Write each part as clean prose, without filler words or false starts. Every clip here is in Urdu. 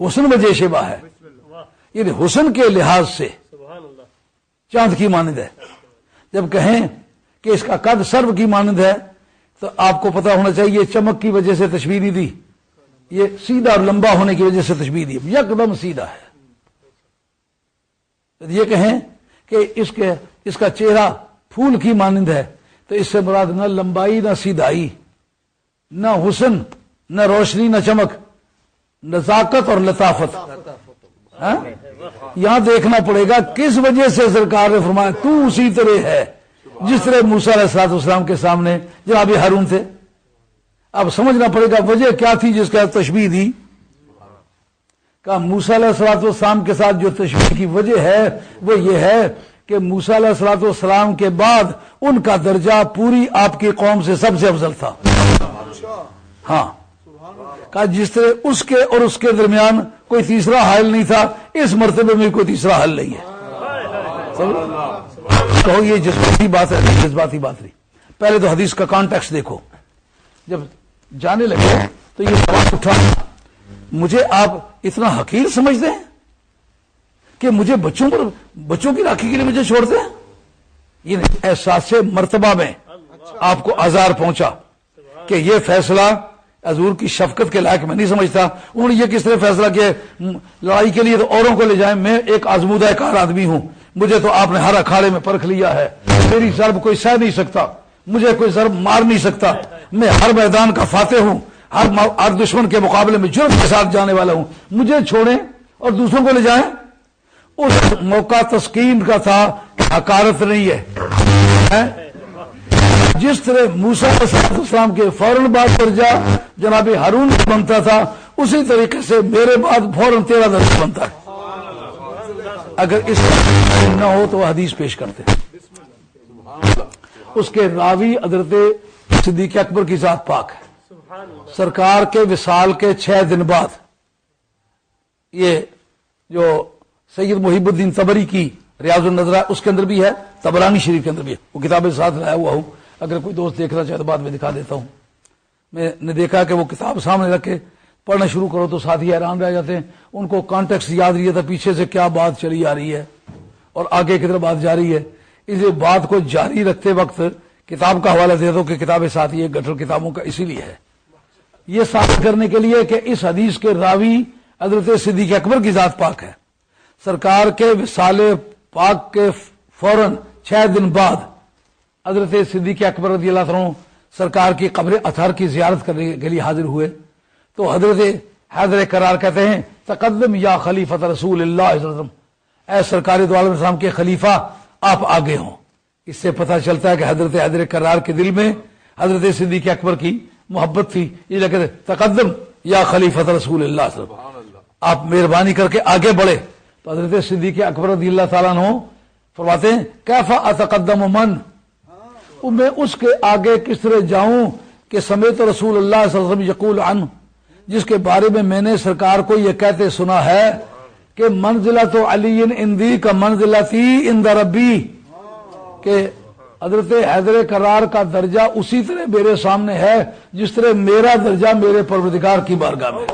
حسن وجہ شبہ ہے، یعنی حسن کے لحاظ سے چاند کی مانند ہے۔ جب کہیں کہ اس کا قد سرو کی مانند ہے تو آپ کو پتا ہونا چاہیے چمک کی وجہ سے تشبیہ نہیں دی، یہ سیدھا اور لمبا ہونے کی وجہ سے تشبیہ دی، یکدم سیدھا ہے۔ یہ کہیں کہ اس کا چہرہ پھول کی مانند ہے تو اس سے مراد نہ لمبائی نہ سیدھائی، نہ حسن نہ روشنی نہ چمک، نزاکت اور لطافت۔ ہاں؟ یہاں دیکھنا پڑے گا کس وجہ سے سرکار نے فرمایا تو اسی طرح ہے جس طرح موسیٰ علیہ السلام کے سامنے جناب ہارون تھے۔ اب سمجھنا پڑے گا وجہ کیا تھی جس کا تشبیہ دی۔ کہ موسیٰ علیہ السلام کے ساتھ جو تشبیہ کی وجہ ہے وہ یہ ہے کہ موسیٰ علیہ السلام کے بعد ان کا درجہ پوری آپ کی قوم سے سب سے افضل تھا۔ ہاں، کہ جس طرح اس کے اور اس کے درمیان کوئی تیسرا حل نہیں تھا، اس مرتبے میں کوئی تیسرا حل نہیں ہے۔ کہو یہ جذباتی بات ہے، جذباتی بات نہیں۔ پہلے تو حدیث کا کانٹیکس دیکھو۔ جب جانے لگے تو یہ سوال اٹھا، مجھے آپ اتنا حقیر سمجھتے ہیں کہ مجھے بچوں کی راکھی کے لیے مجھے چھوڑتے ہیں؟ یہ احساس مرتبہ میں آپ کو آزار پہنچا کہ یہ فیصلہ حضور کی شفقت کے لائق میں نہیں سمجھتا۔ انہوں نے یہ کس طرح فیصلہ کیا لڑائی کے لیے تو اوروں کو لے جائیں، میں ایک آزمودہ کار آدمی ہوں، مجھے تو آپ نے ہر اکھاڑے میں پرکھ لیا ہے، میری ضرب کوئی سہ نہیں سکتا، مجھے کوئی ضرب مار نہیں سکتا، میں ہر میدان کا فاتح ہوں، ہر دشمن کے مقابلے میں جرأت کے ساتھ جانے والا ہوں، مجھے چھوڑیں اور دوسروں کو لے جائیں۔ اس موقع تسکین کا تھا، حقارت نہیں ہے۔ جس طرح موسیٰ علیہ السلام کے فوراً بعد درجہ جناب ہارون بنتا تھا، اسی طریقے سے میرے بعد فوراً تیرا درجہ بنتا ہے۔ اگر اس نہ ہو تو وہ حدیث پیش کرتے ہیں۔ اس کے راوی حضرت صدیق اکبر کی ذات پاک ہے۔ سرکار کے وصال کے 6 دن بعد، یہ جو سید محب الدین طبری کی ریاض النظرہ اس کے اندر بھی ہے، طبرانی شریف کے اندر بھی ہے، وہ کتابیں ساتھ لایا ہوا ہوں، اگر کوئی دوست دیکھنا چاہے تو بعد میں دکھا دیتا ہوں۔ میں نے دیکھا کہ وہ کتاب سامنے رکھ کے پڑھنا شروع کرو تو ساتھی حیران رہ جاتے ہیں، ان کو کانٹیکس یاد نہیں تھا پیچھے سے کیا بات چلی آ رہی ہے اور آگے کی طرف بات جاری ہے۔ اس لیے بات کو جاری رکھتے وقت کتاب کا حوالہ دے دو کہ کتابیں ساتھ یہ گٹر کتابوں کا اسی لیے ہے، یہ ثابت کرنے کے لیے کہ اس حدیث کے راوی حضرت صدیق اکبر کی ذات پاک ہے۔ سرکار کے وصال پاک کے فوراً 6 دن بعد حضرت صدیق اکبر رضی اللہ عنہ سرکار کی قبر اطہر کی زیارت کرنے کے لیے حاضر ہوئے تو حضرت حیدر کرار کہتے ہیں تقدم یا خلیفۃ رسول اللہ صلی اللہ علیہ وسلم، اے سرکار دو عالم السلام کے خلیفہ آپ آگے ہوں۔ اس سے پتہ چلتا ہے کہ حضرت حیدر کرار کے دل میں حضرت صدیق اکبر کی محبت تھی، یہ لگے تقدم یا خلیفۃ رسول اللہ صلی اللہ علیہ وسلم، آپ مہربانی کر کے آگے بڑھے۔ تو حضرت صدیق اکبر رضی اللہ تعالیٰ عنہ فرماتے ہیں کیف اتقدم من، میں اس کے آگے کس طرح جاؤں کہ سمیت رسول اللہ صلی اللہ علیہ وسلم یقول عنہ، جس کے بارے میں میں نے سرکار کو یہ کہتے سنا ہے کہ منزلۃ علی عندی کا منزلتی عند ربی، کہ حضرت حیدر کرار کا درجہ اسی طرح میرے سامنے ہے جس طرح میرا درجہ میرے پروردگار کی بارگاہ میں،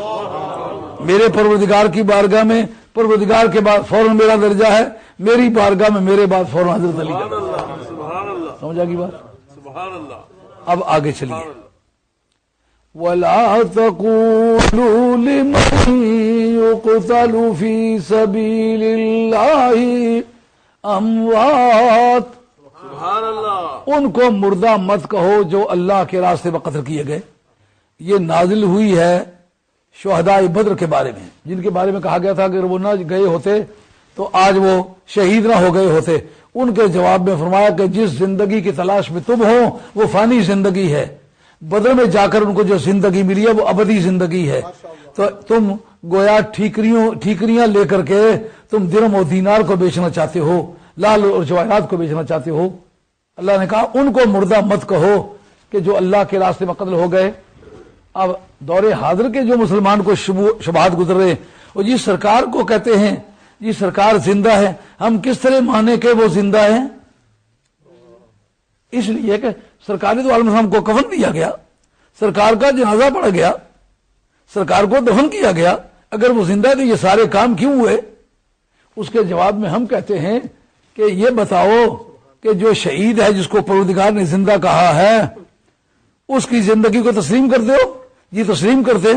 میرے پروردگار کی بارگاہ میں، پروردگار کے بعد فوراً میرا درجہ ہے، میری بارگاہ میں میرے بعد فوراً حضرت علی کا۔ سمجھا کی بات؟ سبحان اللہ۔ اب آگے چلیے، وَلَا تَقُولُوا لِمَن يُقْتَلُ فِي سَبِيلِ اللَّهِ أَمْوَاتٌ، سبحان اللہ۔ ان کو مردہ مت کہو جو اللہ کے راستے میں قتل کیے گئے۔ یہ نازل ہوئی ہے شہداء بدر کے بارے میں، جن کے بارے میں کہا گیا تھا کہ اگر وہ نہ گئے ہوتے تو آج وہ شہید نہ ہو گئے ہوتے۔ ان کے جواب میں فرمایا کہ جس زندگی کی تلاش میں تم ہو وہ فانی زندگی ہے، بدر میں جا کر ان کو جو زندگی ملی ہے وہ ابدی زندگی ہے، تو تم گویا ٹھیکریاں لے کر کے تم درہم و دینار کو بیچنا چاہتے ہو، لال اور جواہرات کو بیچنا چاہتے ہو۔ اللہ نے کہا ان کو مردہ مت کہو کہ جو اللہ کے راستے میں قتل ہو گئے۔ اب دور حاضر کے جو مسلمان کو شبہات گزر رہے وہ جی سرکار کو کہتے ہیں جی سرکار زندہ ہے، ہم کس طرح مانے کہ وہ زندہ ہیں؟ اس لیے کہ سرکار دو عالم السلام کو کفن دیا گیا، سرکار کا جنازہ پڑھا گیا، سرکار کو دفن کیا گیا، اگر وہ زندہ ہے تو یہ سارے کام کیوں ہوئے؟ اس کے جواب میں ہم کہتے ہیں کہ یہ بتاؤ کہ جو شہید ہے جس کو پروردگار نے زندہ کہا ہے اس کی زندگی کو تسلیم کرتے ہو؟ جی تسلیم کرتے،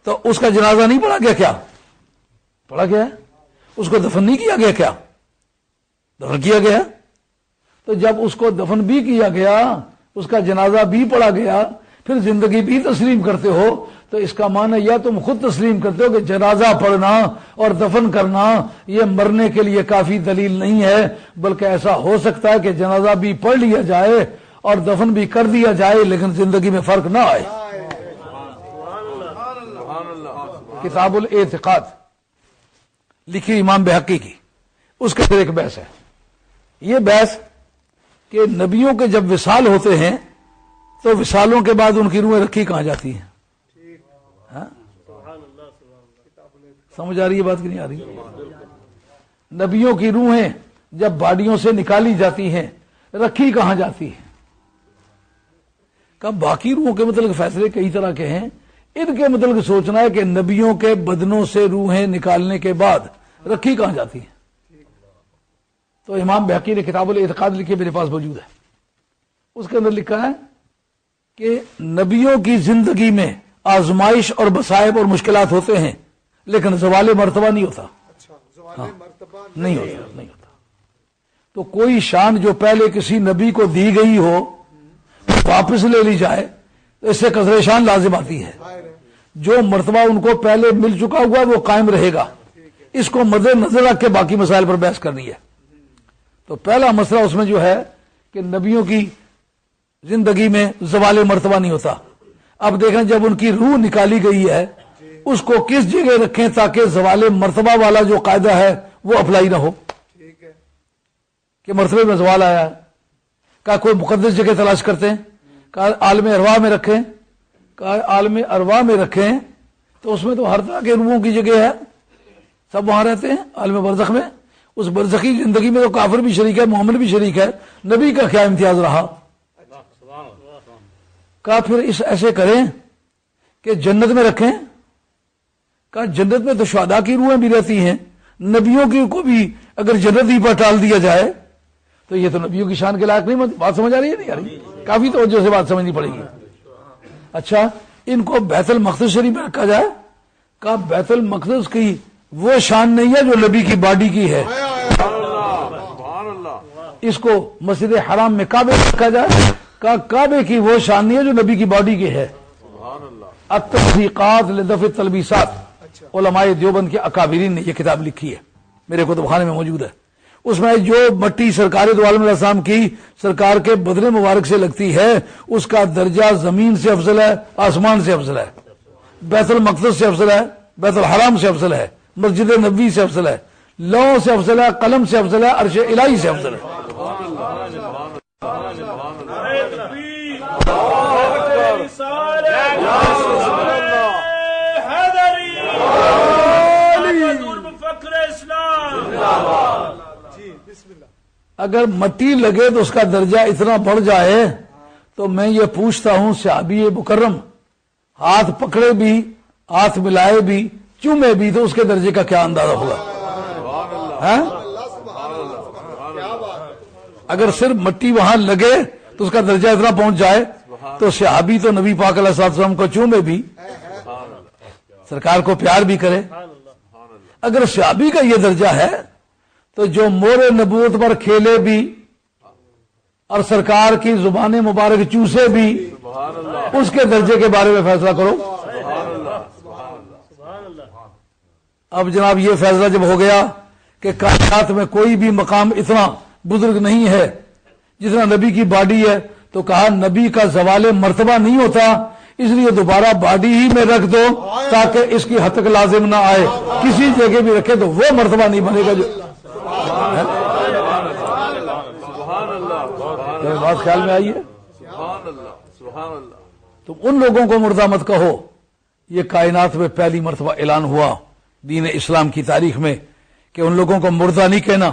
تو اس کا جنازہ نہیں پڑھا گیا کیا؟ پڑھا گیا ہے۔ اس کو دفن نہیں کیا گیا کیا؟ دفن کیا گیا۔ تو جب اس کو دفن بھی کیا گیا، اس کا جنازہ بھی پڑھا گیا، پھر زندگی بھی تسلیم کرتے ہو، تو اس کا معنی یا تم خود تسلیم کرتے ہو کہ جنازہ پڑھنا اور دفن کرنا یہ مرنے کے لیے کافی دلیل نہیں ہے، بلکہ ایسا ہو سکتا ہے کہ جنازہ بھی پڑھ لیا جائے اور دفن بھی کر دیا جائے لیکن زندگی میں فرق نہ آئے۔ کتاب الاعتقاد لکھی امام بحقی کی، اس کے اندر ایک بحث ہے۔ یہ بحث کہ نبیوں کے جب وصال ہوتے ہیں تو وصالوں کے بعد ان کی روحیں رکھی کہاں جاتی ہیں؟ ہاں؟ سمجھ آ رہی ہے بات کہ نہیں آ رہی؟ نبیوں کی روحیں جب باڈیوں سے نکالی جاتی ہیں رکھی کہاں جاتی ہیں؟ کہ باقی روحوں کے متعلق فیصلے کئی طرح کے ہیں، ان کے متعلق سوچنا ہے کہ نبیوں کے بدنوں سے روحیں نکالنے کے بعد رکھی کہاں جاتی ہیں۔ تو امام بحقی نے کتاب الاعتقاد لکھی، میرے پاس موجود ہے۔ اس کے اندر لکھا ہے کہ نبیوں کی زندگی میں آزمائش اور مصائب اور مشکلات ہوتے ہیں لیکن زوال مرتبہ نہیں ہوتا۔ نہیں ہوتا۔ تو کوئی شان جو پہلے کسی نبی کو دی گئی ہو واپس لے لی جائے تو اس سے قصر شان لازم آتی ہے۔ جو مرتبہ ان کو پہلے مل چکا ہوا وہ قائم رہے گا۔ اس کو مد نظر رکھ کے باقی مسائل پر بحث کرنی ہے۔ تو پہلا مسئلہ اس میں جو ہے کہ نبیوں کی زندگی میں زوال مرتبہ نہیں ہوتا۔ اب دیکھیں جب ان کی روح نکالی گئی ہے اس کو کس جگہ رکھیں تاکہ زوال مرتبہ والا جو قاعدہ ہے وہ اپلائی نہ ہو کہ مرتبے میں زوال آیا ہے۔ کہا کوئی مقدس جگہ تلاش کرتے ہیں، کہا عالم ارواح میں رکھیں، کہا عالم ارواح میں رکھیں تو اس میں تو ہر طرح کے روحوں کی جگہ ہے، سب وہاں رہتے ہیں عالم برزخ میں۔ اس برزخی زندگی میں تو کافر بھی شریک ہے، مومن بھی شریک ہے، نبی کا کیا امتیاز رہا؟ کہا پھر ایسے کریں کہ جنت میں رکھیں۔ کہا جنت میں تو شہداء کی روحیں بھی رہتی ہیں، نبیوں کی کو بھی اگر جنت ہی پر ٹال دیا جائے تو یہ تو نبیوں کی شان کے لائق نہیں۔ بات سمجھ آ رہی ہے نہیں آ رہی؟ کافی توجہ سے بات سمجھنی پڑے گی۔ اچھا ان کو بیت المقدس شریف میں رکھا جائے۔ کہا بیت المقدس کی وہ شان نہیں ہے جو نبی کی باڈی کی ہے، اس کو مسجد حرام میں کعبے رکھا جائے۔ کہا کعبے کی وہ شان نہیں ہے جو نبی کی باڈی کی ہے۔ التصدیقات لدفع التلبیسات، علماء دیوبند کے اکابرین نے یہ کتاب لکھی ہے، میرے کتب خانے میں موجود ہے۔ اس میں جو مٹی سرکار دو عالم علیہ السلام کی سرکار کے بدن مبارک سے لگتی ہے اس کا درجہ زمین سے افضل ہے، آسمان سے افضل ہے، بیت المقدس سے افضل ہے، بیت الحرام سے افضل ہے، مسجد نبوی سے افضل ہے، لوح سے افضل ہے، قلم سے افضل ہے، عرش الہی سے افضل ہے۔ اگر مٹی لگے تو اس کا درجہ اتنا بڑھ جائے تو میں یہ پوچھتا ہوں صحابی مکرم ہاتھ پکڑے بھی، ہاتھ ملائے بھی، چومے بھی تو اس کے درجے کا کیا اندازہ ہوگا؟ ہاں؟ اگر صرف مٹی وہاں لگے تو اس کا درجہ اتنا پہنچ جائے تو صحابی تو نبی پاک علیہ السلام کو چومے بھی، سرکار کو پیار بھی کرے۔ اگر صحابی کا یہ درجہ ہے تو جو مور نبوت پر کھیلے بھی اور سرکار کی زبان مبارک چوسے بھی اس کے درجے کے بارے میں فیصلہ کرو۔ اب جناب یہ فیصلہ جب ہو گیا کہ کائنات میں کوئی بھی مقام اتنا بزرگ نہیں ہے جتنا نبی کی باڈی ہے، تو کہا نبی کا زوال مرتبہ نہیں ہوتا، اس لیے دوبارہ باڈی ہی میں رکھ دو تاکہ اس کی حد تک لازم نہ آئے، کسی جگہ بھی رکھے تو وہ مرتبہ نہیں بنے گا۔ جو بات خیال میں آئی ہے؟ تم ان لوگوں کو مردہ مت کہو، یہ کائنات میں پہلی مرتبہ اعلان ہوا دین اسلام کی تاریخ میں کہ ان لوگوں کو مردہ نہیں کہنا،